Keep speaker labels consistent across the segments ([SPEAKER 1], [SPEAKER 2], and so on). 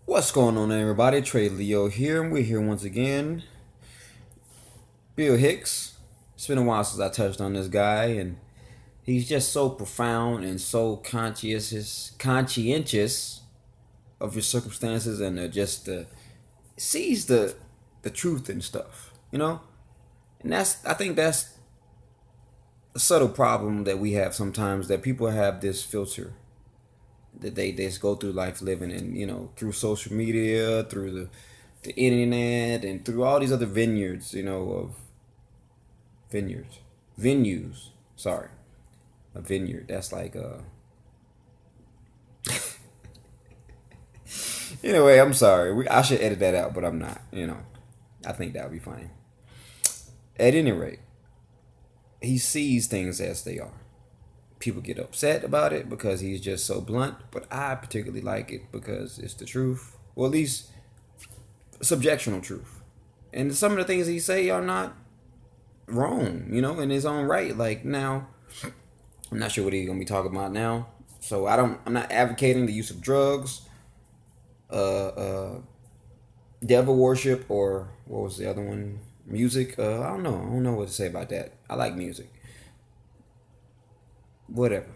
[SPEAKER 1] What's going on, everybody? Trey Leo here, and we're here once again. Bill Hicks. It's been a while since I touched on this guy, and he's just so profound and so conscientious of his circumstances, and just sees the truth and stuff, you know. And I think that's a subtle problem that we have sometimes, that people have this filter that they just go through life living in, through social media, through the internet, and through all these other venues. Sorry, a vineyard. That's like Anyway, I'm sorry. I should edit that out, but I'm not. I think that would be fine. At any rate, he sees things as they are. People get upset about it because he's just so blunt, but I particularly like it because it's the truth, or at least subjectional truth. And some of the things he say are not wrong, in his own right. Like, now, I'm not sure what he's gonna be talking about now, so I'm not advocating the use of drugs, devil worship, or what was the other one? Music. I don't know what to say about that. I like music. Whatever.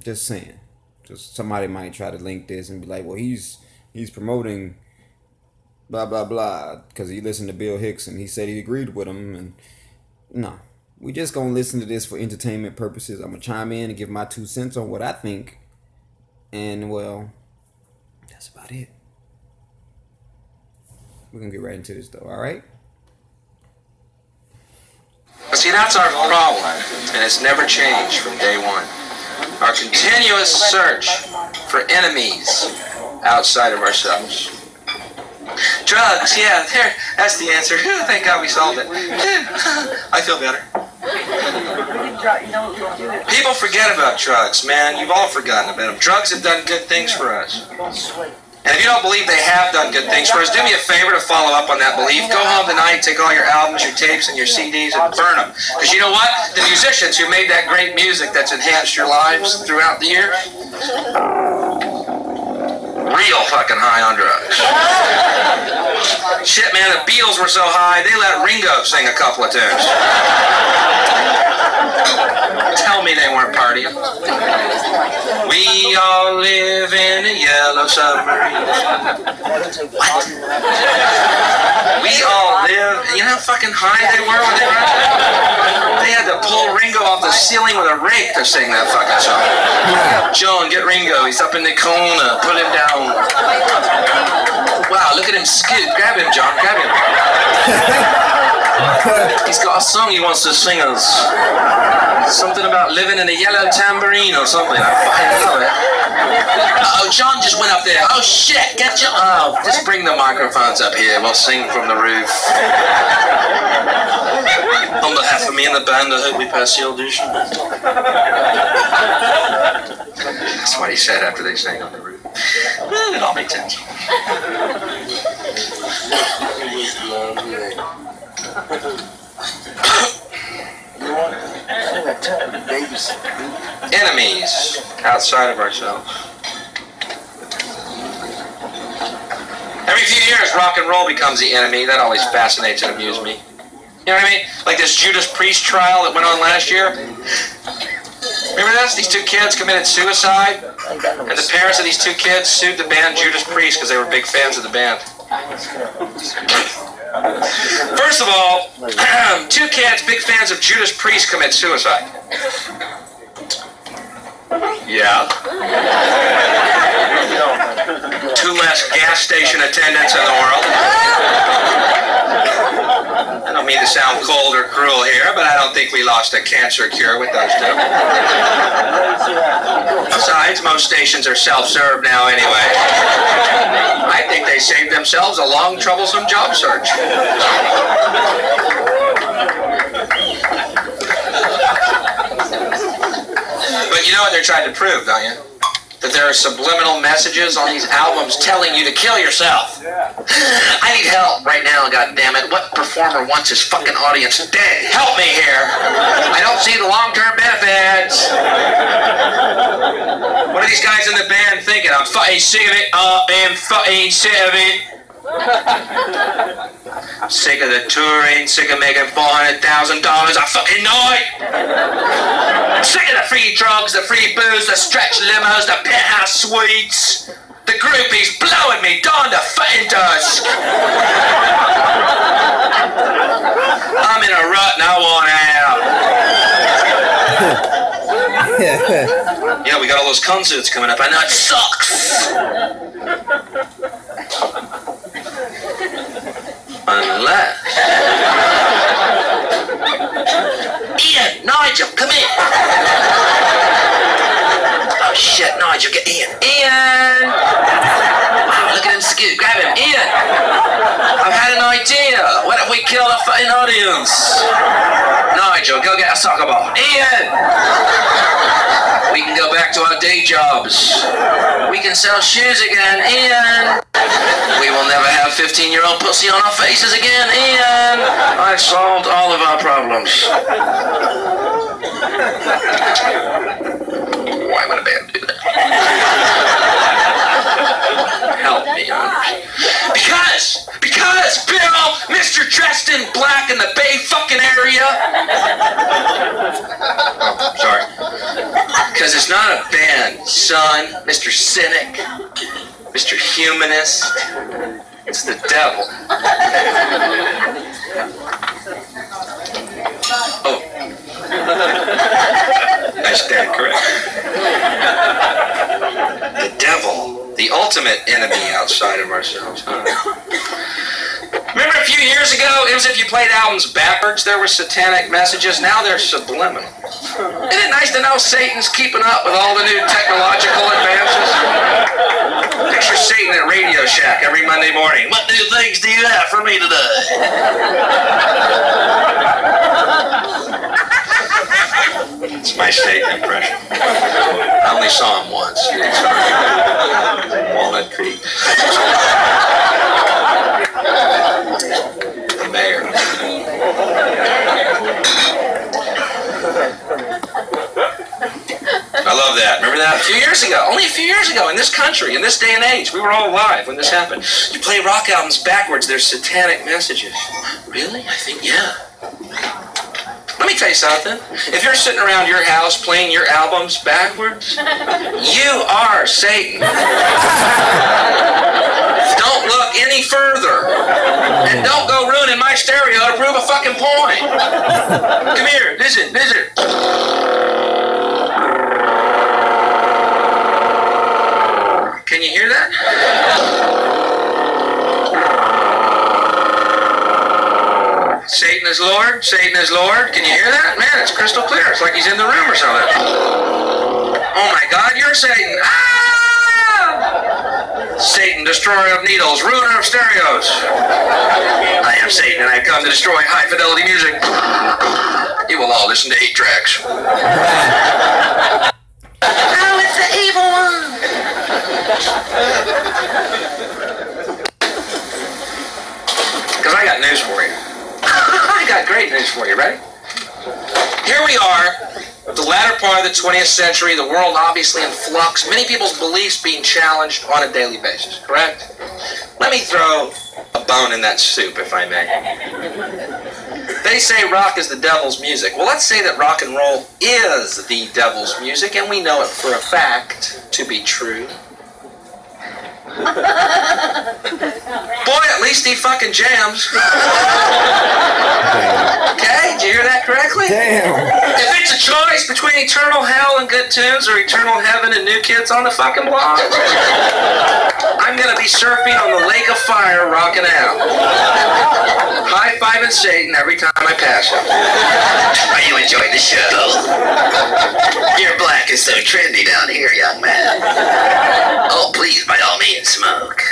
[SPEAKER 1] Just saying. Just somebody might try to link this and be like, well, he's promoting blah blah blah because he listened to Bill Hicks and he said he agreed with him. And no, we just gonna listen to this for entertainment purposes. I'm gonna chime in and give my 2 cents on what I think, and well, that's about it. We're gonna get right into this though. All right.
[SPEAKER 2] See, that's our problem, and it's never changed from day one. Our continuous search for enemies outside of ourselves. Drugs, yeah, that's the answer. Thank God we solved it. I feel better. People forget about drugs, man. You've all forgotten about them. Drugs have done good things for us. And if you don't believe they have done good things for us, do me a favor to follow up on that belief. Go home tonight, take all your albums, your tapes, and your CDs and burn them. Because you know what? The musicians who made that great music that's enhanced your lives throughout the years, real fucking high on drugs. Shit, man, the Beatles were so high, they let Ringo sing a couple of tunes. Tell me they weren't partying. We all live in a yellow submarine. What? We all live, you know how fucking high they were when they were out there? They had to pull Ringo off the ceiling with a rake to sing that fucking song. John, get Ringo, he's up in the corner, put him down. Wow, look at him skid. Grab him, John, grab him. He's got a song he wants to sing us. Something about living in a yellow tambourine or something. I fucking love it. Uh-oh, John just went up there. Oh shit, get John. Oh, just bring the microphones up here. We'll sing from the roof. On behalf of me and the band, I hope we pass the audition. That's what he said after they sang on the roof. It all makes sense. Enemies outside of ourselves. Every few years, rock and roll becomes the enemy. That always fascinates and amuses me. You know what I mean? Like this Judas Priest trial that went on last year. Remember this? These 2 kids committed suicide, and the parents of these 2 kids sued the band Judas Priest because they were big fans of the band. First of all, 2 kids, big fans of Judas Priest, commit suicide. Yeah. 2 less gas station attendants in the world. I don't mean to sound cold or cruel here, but I don't think we lost a cancer cure with those 2. Besides, most stations are self-serve now anyway. I think they saved themselves a long, troublesome job search. But you know what they're trying to prove, don't you? that there are subliminal messages on these albums telling you to kill yourself? I need help right now, goddammit. What performer wants his fucking audience dead? Help me here. I don't see the long-term benefits. What are these guys in the band thinking? I'm fucking sick of it. I'm fucking sick of it. Sick of the touring, sick of making $400,000 a fucking night. Sick of the free drugs, the free booze, the stretch limos, the penthouse suites, the groupies blowing me dawn to fucking dusk. I'm in a rut and I want out. Yeah, we got all those concerts coming up. I know it sucks. Unless... Ian, Nigel, come in. Oh shit, Nigel, get Ian. Ian! Wow, look at him scoot. Grab him. Ian! I've had an idea. What if we kill the fucking audience? Nigel, go get a soccer ball. Ian! We can go back to our day jobs. We can sell shoes again. Ian! We will never have 15-year-old pussy on our faces again. Ian! I've solved all of our problems. Why would a band do that? Help me, Because, Bill, Mr. dressed in black in the Bay fucking area. Sorry. Because it's not a band, son. Mr. Cynic. Mr. Humanist. It's the devil. Oh. I stand correct. The devil. The ultimate enemy outside of ourselves. Huh? Remember a few years ago, it was if you played albums backwards, there were satanic messages. Now they're subliminal. Isn't it nice to know Satan's keeping up with all the new technological advances? Picture Satan at Radio Shack every Monday morning. What new things do you have for me today? It's my Satan impression. I only saw him once. Walnut Creek. The mayor. I love that. Remember that? A few years ago. Only a few years ago in this country, in this day and age. We were all alive when this happened. You play rock albums backwards, there's satanic messages. Really? I think, yeah. Let me tell you something. If you're sitting around your house playing your albums backwards, you are Satan. Don't look any further. And don't go ruining my stereo to prove a fucking point. Come here, listen. Can you hear that? Satan is Lord, Satan is Lord. Can you hear that? Man, it's crystal clear. It's like he's in the room or something. Oh my God, you're Satan. Ah! Satan, destroyer of needles, ruiner of stereos. I am Satan and I come to destroy high fidelity music. You will all listen to 8 tracks. Oh, it's the evil one. Because I got news for you. I got great news for you. Ready? Here we are, the latter part of the 20th century, the world obviously in flux, many people's beliefs being challenged on a daily basis, correct? Let me throw a bone in that soup, if I may. They say rock is the devil's music. Well, let's say that rock and roll is the devil's music, and we know it for a fact to be true. Boy, at least he fucking jams. Okay, did you hear that correctly?
[SPEAKER 1] Damn.
[SPEAKER 2] If it's a choice between eternal hell and good tunes or eternal heaven and new kids on the fucking block, I'm gonna be surfing on the lake of fire rocking out. High-fiving Satan every time I pass him. Are you enjoying the show? Your black is so trendy down here, young man. Oh, please, by all means, smoke.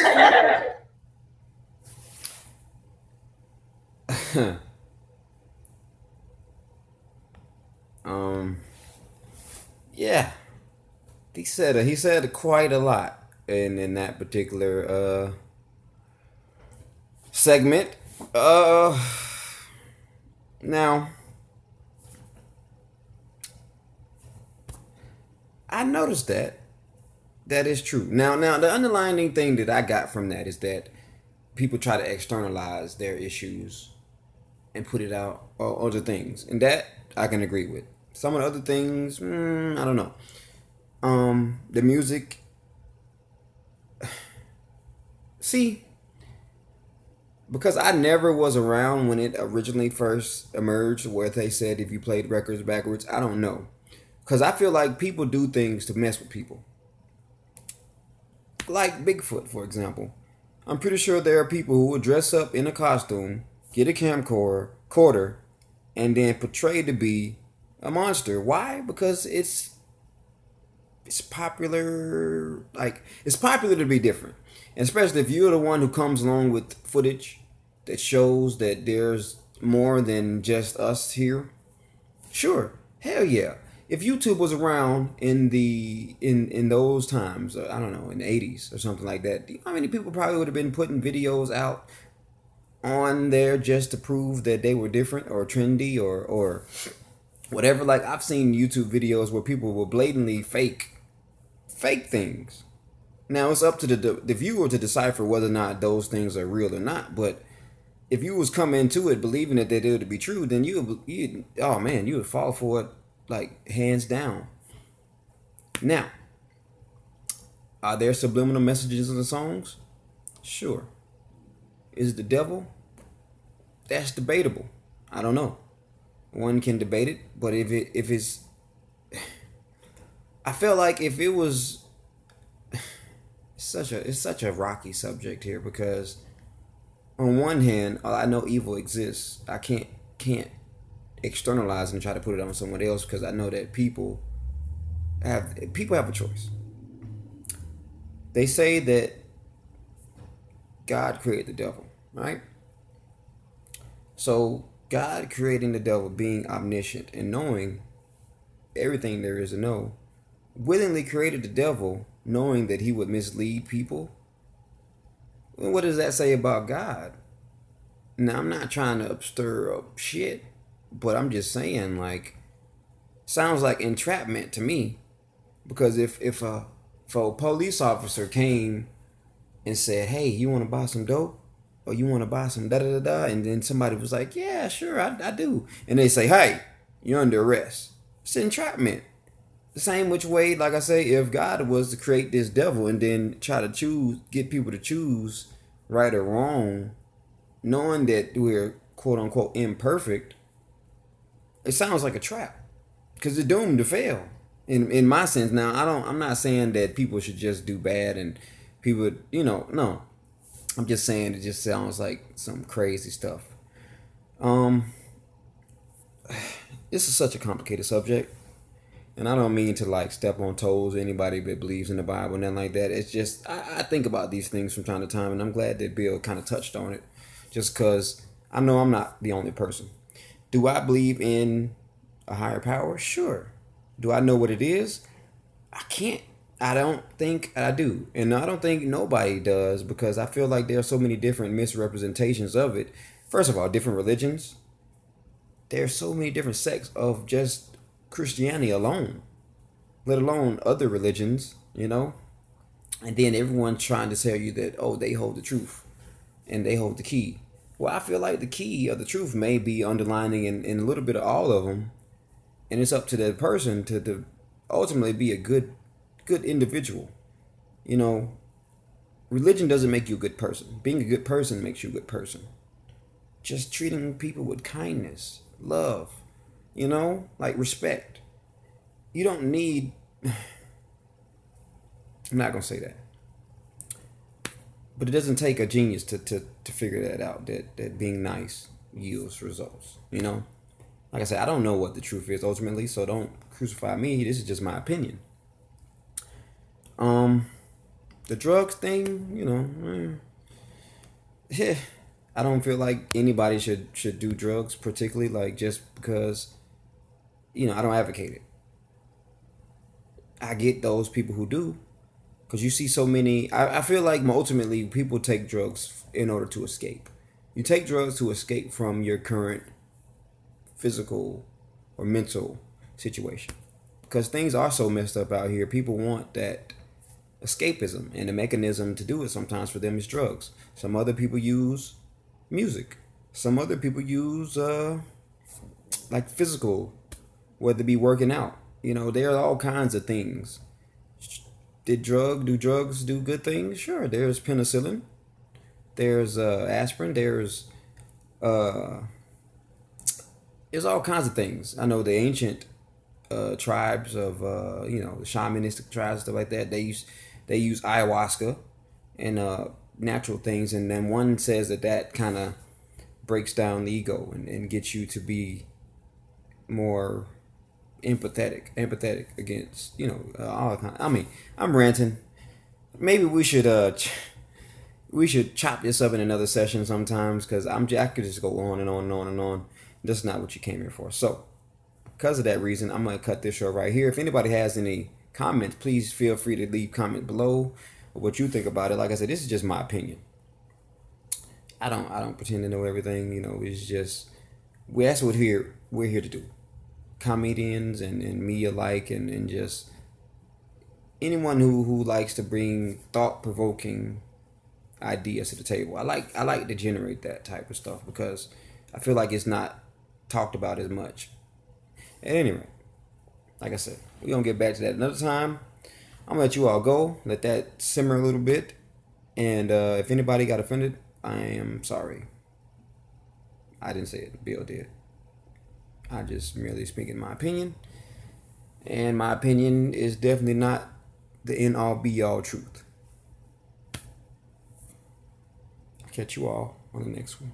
[SPEAKER 1] Yeah. he said quite a lot in that particular segment. Uh, Now I noticed that that is true. Now the underlying thing that I got from that is that people try to externalize their issues and put it out or other things, and that I can agree with. Some of the other things, I don't know. The music. See, because I never was around when it originally first emerged, where they said if you played records backwards, I don't know. Because I feel like people do things to mess with people. Like Bigfoot, for example. I'm pretty sure there are people who would dress up in a costume, get a camcorder, and then portray to be a monster. Why? Because it's popular. Like, it's popular to be different. And especially if you're the one who comes along with footage that shows that there's more than just us here. Sure. Hell yeah. If YouTube was around in those times, I don't know, in the 80s or something like that, how many people probably would have been putting videos out on there just to prove that they were different or trendy or whatever? Like, I've seen YouTube videos where people will blatantly fake things. Now it's up to the viewer to decipher whether or not those things are real or not. But if you was coming into it believing that they did to be true, then you would fall for it like hands down. Now, are there subliminal messages in the songs? Sure. Is it the devil? That's debatable. I don't know. One can debate it, but if it's, I felt like if it was. It's such a rocky subject here, because on one hand, I know evil exists. I can't externalize and try to put it on someone else, because I know that people have a choice. They say that God created the devil, right? So God creating the devil, being omniscient and knowing everything there is to know, willingly created the devil knowing that he would mislead people. Well, what does that say about God? Now, I'm not trying to stir up shit, but I'm just saying, like, sounds like entrapment to me. Because if a police officer came and said, hey, you want to buy some dope? Or you want to buy some da-da-da-da? And then somebody was like, yeah, sure, I do. And they say, hey, you're under arrest. It's entrapment. The same which way, like I say, if God was to create this devil and then try to get people to choose right or wrong, knowing that we're quote unquote imperfect, it sounds like a trap, because they're doomed to fail. In my sense, now I'm not saying that people should just do bad and people, no. I'm just saying it just sounds like some crazy stuff. This is such a complicated subject. And I don't mean to like step on toes of anybody that believes in the Bible and nothing like that. It's just, I think about these things from time to time, and I'm glad that Bill kind of touched on it, just because I know I'm not the only person. Do I believe in a higher power? Sure. Do I know what it is? I don't think I do. And I don't think nobody does, because I feel like there are so many different misrepresentations of it. First of all, different religions. There's so many different sects of just Christianity alone, let alone other religions, and then everyone trying to tell you that, oh, they hold the truth and they hold the key. Well, I feel like the key of the truth may be underlining in a little bit of all of them, and it's up to that person to ultimately be a good individual. Religion doesn't make you a good person. Being a good person makes you a good person. Just treating people with kindness, love, like respect. You don't need, I'm not going to say that. But it doesn't take a genius to figure that out, that being nice yields results, Like I said, I don't know what the truth is ultimately, so don't crucify me. This is just my opinion. The drugs thing, yeah, I don't feel like anybody should do drugs, particularly, like, just because, I don't advocate it. I get those people who do, because you see so many. I feel like ultimately people take drugs in order to escape. You take drugs to escape from your current physical or mental situation, because things are so messed up out here. People want that escapism, and the mechanism to do it sometimes for them is drugs. Some other people use music. Some other people use like physical, whether it be working out. You know, there are all kinds of things. Do drugs do good things? Sure. There's penicillin. There's aspirin. There's all kinds of things. I know the ancient tribes of the shamanistic tribes, stuff like that. They use ayahuasca and natural things, and then one says that kind of breaks down the ego and gets you to be more empathetic against all kind. I mean, I'm ranting. Maybe we should chop this up in another session sometimes, because I could just go on and on and on and on. That's not what you came here for. So because of that reason, I'm gonna cut this show right here. If anybody has any comments, please feel free to leave comment below what you think about it. Like I said, this is just my opinion. I don't pretend to know everything. It's just that's what we're here to do. Comedians and me alike, and just anyone who likes to bring thought-provoking ideas to the table. I like to generate that type of stuff, because I feel like it's not talked about as much. At any rate, like I said, we're gonna get back to that another time. I'm gonna let you all go, let that simmer a little bit, and if anybody got offended, I am sorry. I didn't say it, Bill did. I just merely speaking my opinion, and my opinion is definitely not the end all be all truth. Catch you all on the next one.